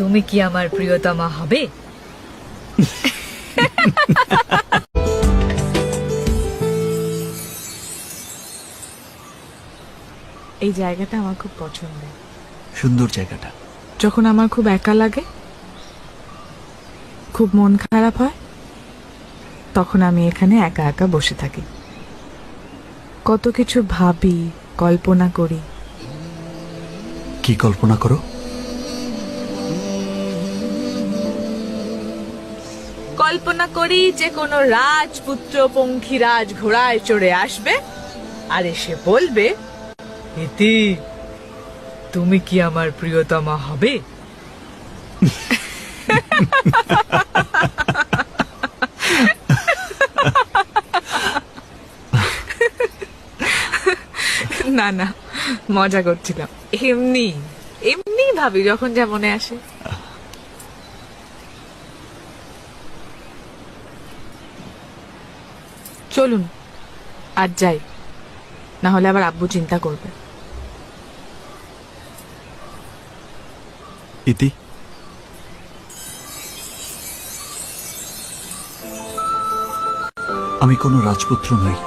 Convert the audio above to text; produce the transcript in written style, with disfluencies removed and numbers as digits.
তুমি কি আমার প্রিয়তমা হবে? এই জায়গাটা আমার খুব পছন্দের। সুন্দর জায়গাটা। যখন আমার খুব একা লাগে, খুব মন খারাপ হয়, তখন আমি এখানে একা একা বসে থাকি, কত কিছু ভাবি, কল্পনা করি। কি কল্পনা করো? কল্পনা করি যে কোনো রাজপুত্র পঙ্খিরাজ ঘোড়ায় চড়ে আসবে আর এসে বলবে, ইতি, তুমি কি আমার প্রিয়তমা হবে? না না, মজা করছিলাম। এমনি এমনি ভাবি যখন যা মনে আসে। চলুন আজ যাই, না হলে আবার আব্বু চিন্তা করবে। ইতি, আমি কোনো রাজপুত্র নই।